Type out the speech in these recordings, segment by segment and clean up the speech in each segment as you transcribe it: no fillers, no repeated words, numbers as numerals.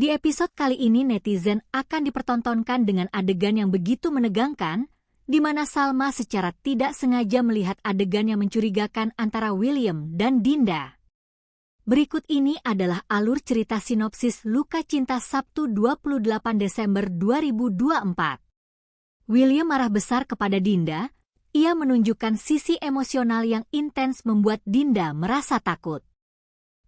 Di episode kali ini netizen akan dipertontonkan dengan adegan yang begitu menegangkan, di mana Salma secara tidak sengaja melihat adegan yang mencurigakan antara William dan Dinda. Berikut ini adalah alur cerita sinopsis Luka Cinta Sabtu 28 Desember 2024. William marah besar kepada Dinda. Ia menunjukkan sisi emosional yang intens membuat Dinda merasa takut.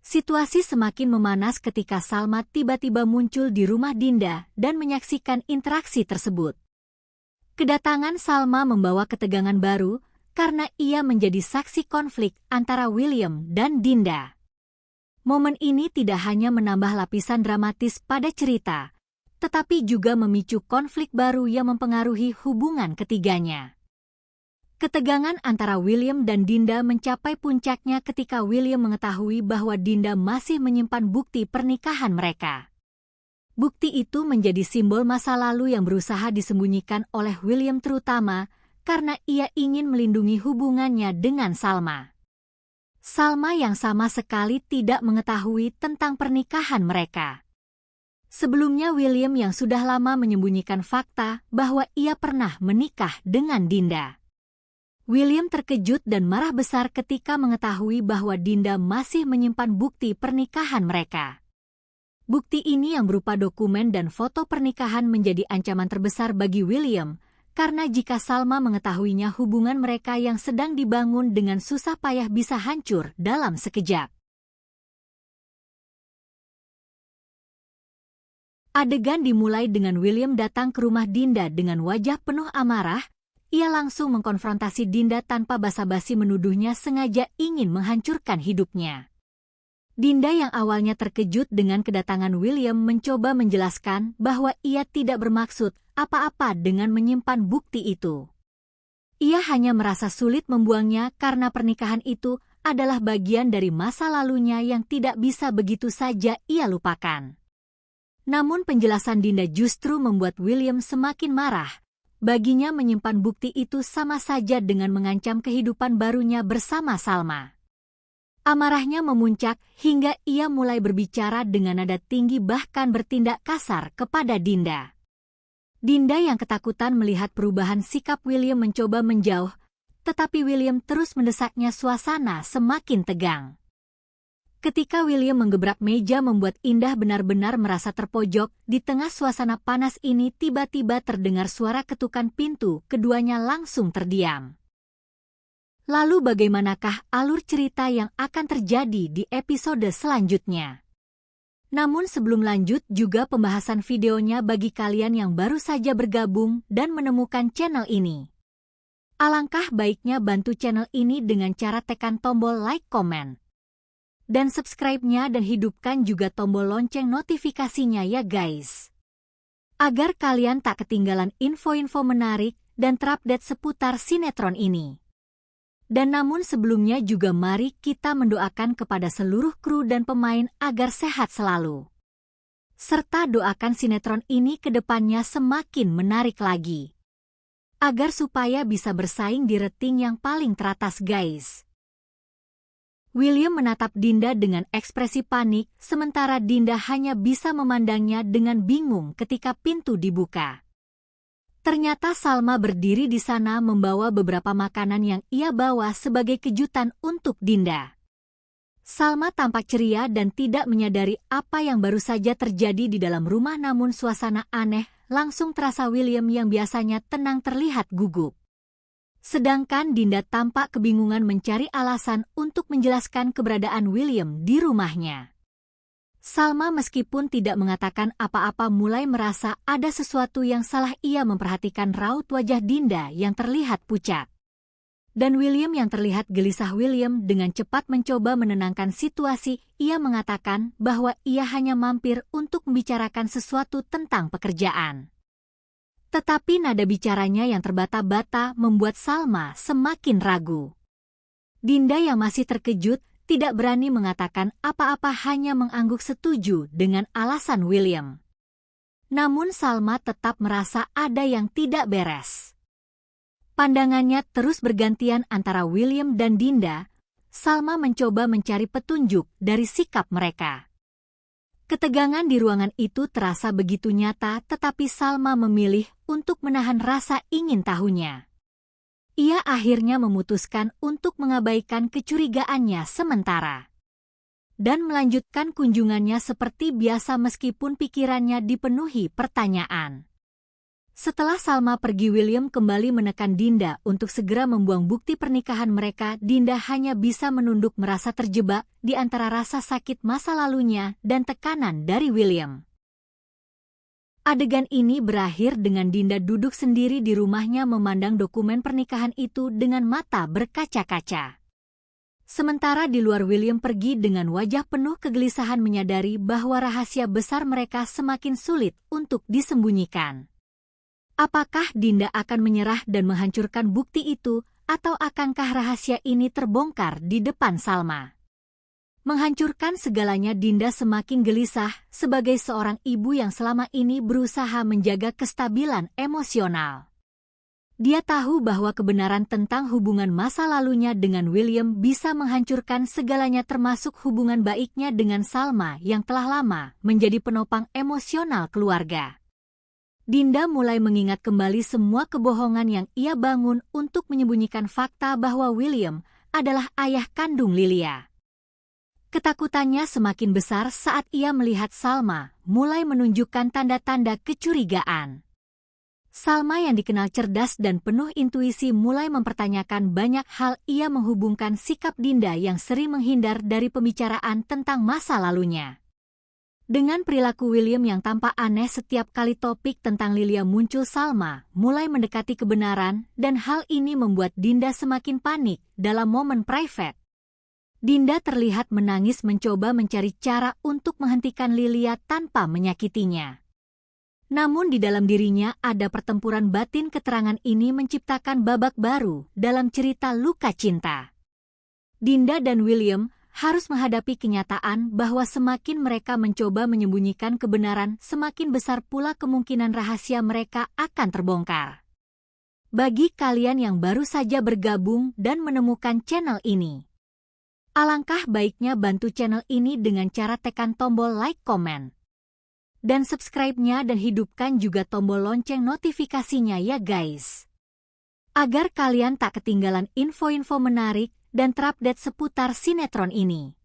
Situasi semakin memanas ketika Salma tiba-tiba muncul di rumah Dinda dan menyaksikan interaksi tersebut. Kedatangan Salma membawa ketegangan baru karena ia menjadi saksi konflik antara William dan Dinda. Momen ini tidak hanya menambah lapisan dramatis pada cerita, tetapi juga memicu konflik baru yang mempengaruhi hubungan ketiganya. Ketegangan antara William dan Dinda mencapai puncaknya ketika William mengetahui bahwa Dinda masih menyimpan bukti pernikahan mereka. Bukti itu menjadi simbol masa lalu yang berusaha disembunyikan oleh William terutama karena ia ingin melindungi hubungannya dengan Salma. Salma yang sama sekali tidak mengetahui tentang pernikahan mereka. Sebelumnya William yang sudah lama menyembunyikan fakta bahwa ia pernah menikah dengan Dinda. William terkejut dan marah besar ketika mengetahui bahwa Dinda masih menyimpan bukti pernikahan mereka. Bukti ini yang berupa dokumen dan foto pernikahan menjadi ancaman terbesar bagi William, karena jika Salma mengetahuinya hubungan mereka yang sedang dibangun dengan susah payah bisa hancur dalam sekejap. Adegan dimulai dengan William datang ke rumah Dinda dengan wajah penuh amarah. Ia langsung mengkonfrontasi Dinda tanpa basa-basi menuduhnya sengaja ingin menghancurkan hidupnya. Dinda yang awalnya terkejut dengan kedatangan William mencoba menjelaskan bahwa ia tidak bermaksud apa-apa dengan menyimpan bukti itu. Ia hanya merasa sulit membuangnya karena pernikahan itu adalah bagian dari masa lalunya yang tidak bisa begitu saja ia lupakan. Namun penjelasan Dinda justru membuat William semakin marah. Baginya menyimpan bukti itu sama saja dengan mengancam kehidupan barunya bersama Salma. Amarahnya memuncak hingga ia mulai berbicara dengan nada tinggi bahkan bertindak kasar kepada Dinda. Dinda yang ketakutan melihat perubahan sikap William mencoba menjauh, tetapi William terus mendesaknya. Suasana semakin tegang. Ketika William menggebrak meja membuat Indah benar-benar merasa terpojok. Di tengah suasana panas ini tiba-tiba terdengar suara ketukan pintu. Keduanya langsung terdiam. Lalu bagaimanakah alur cerita yang akan terjadi di episode selanjutnya? Namun sebelum lanjut juga pembahasan videonya bagi kalian yang baru saja bergabung dan menemukan channel ini. Alangkah baiknya bantu channel ini dengan cara tekan tombol like, komen, dan subscribe-nya dan hidupkan juga tombol lonceng notifikasinya ya guys. Agar kalian tak ketinggalan info-info menarik dan terupdate seputar sinetron ini. Dan namun sebelumnya juga mari kita mendoakan kepada seluruh kru dan pemain agar sehat selalu. Serta doakan sinetron ini ke depannya semakin menarik lagi. Agar supaya bisa bersaing di rating yang paling teratas guys. William menatap Dinda dengan ekspresi panik, sementara Dinda hanya bisa memandangnya dengan bingung ketika pintu dibuka. Ternyata Salma berdiri di sana membawa beberapa makanan yang ia bawa sebagai kejutan untuk Dinda. Salma tampak ceria dan tidak menyadari apa yang baru saja terjadi di dalam rumah, namun suasana aneh langsung terasa. William yang biasanya tenang terlihat gugup. Sedangkan Dinda tampak kebingungan mencari alasan untuk menjelaskan keberadaan William di rumahnya. Salma meskipun tidak mengatakan apa-apa mulai merasa ada sesuatu yang salah. Ia memperhatikan raut wajah Dinda yang terlihat pucat. Dan William yang terlihat gelisah. William dengan cepat mencoba menenangkan situasi. Ia mengatakan bahwa ia hanya mampir untuk membicarakan sesuatu tentang pekerjaan. Tetapi nada bicaranya yang terbata-bata membuat Salma semakin ragu. Dinda yang masih terkejut tidak berani mengatakan apa-apa, hanya mengangguk setuju dengan alasan William. Namun Salma tetap merasa ada yang tidak beres. Pandangannya terus bergantian antara William dan Dinda. Salma mencoba mencari petunjuk dari sikap mereka. Ketegangan di ruangan itu terasa begitu nyata, tetapi Salma memilih untuk menahan rasa ingin tahunya. Ia akhirnya memutuskan untuk mengabaikan kecurigaannya sementara dan melanjutkan kunjungannya seperti biasa meskipun pikirannya dipenuhi pertanyaan. Setelah Salma pergi, William kembali menekan Dinda untuk segera membuang bukti pernikahan mereka. Dinda hanya bisa menunduk, merasa terjebak di antara rasa sakit masa lalunya dan tekanan dari William. Adegan ini berakhir dengan Dinda duduk sendiri di rumahnya memandang dokumen pernikahan itu dengan mata berkaca-kaca. Sementara di luar, William pergi dengan wajah penuh kegelisahan, menyadari bahwa rahasia besar mereka semakin sulit untuk disembunyikan. Apakah Dinda akan menyerah dan menghancurkan bukti itu, atau akankah rahasia ini terbongkar di depan Salma? Menghancurkan segalanya, Dinda semakin gelisah sebagai seorang ibu yang selama ini berusaha menjaga kestabilan emosional. Dia tahu bahwa kebenaran tentang hubungan masa lalunya dengan William bisa menghancurkan segalanya, termasuk hubungan baiknya dengan Salma yang telah lama menjadi penopang emosional keluarga. Dinda mulai mengingat kembali semua kebohongan yang ia bangun untuk menyembunyikan fakta bahwa William adalah ayah kandung Lilia. Ketakutannya semakin besar saat ia melihat Salma mulai menunjukkan tanda-tanda kecurigaan. Salma yang dikenal cerdas dan penuh intuisi mulai mempertanyakan banyak hal. Ia menghubungkan sikap Dinda yang sering menghindar dari pembicaraan tentang masa lalunya dengan perilaku William yang tampak aneh setiap kali topik tentang Lilia muncul. Salma mulai mendekati kebenaran dan hal ini membuat Dinda semakin panik. Dalam momen private, Dinda terlihat menangis mencoba mencari cara untuk menghentikan Lilia tanpa menyakitinya. Namun di dalam dirinya ada pertempuran batin. Keterangan ini menciptakan babak baru dalam cerita luka cinta. Dinda dan William harus menghadapi kenyataan bahwa semakin mereka mencoba menyembunyikan kebenaran, semakin besar pula kemungkinan rahasia mereka akan terbongkar. Bagi kalian yang baru saja bergabung dan menemukan channel ini, alangkah baiknya bantu channel ini dengan cara tekan tombol like, komen, dan subscribe-nya, dan hidupkan juga tombol lonceng notifikasinya ya guys. Agar kalian tak ketinggalan info-info menarik dan terupdate seputar sinetron ini.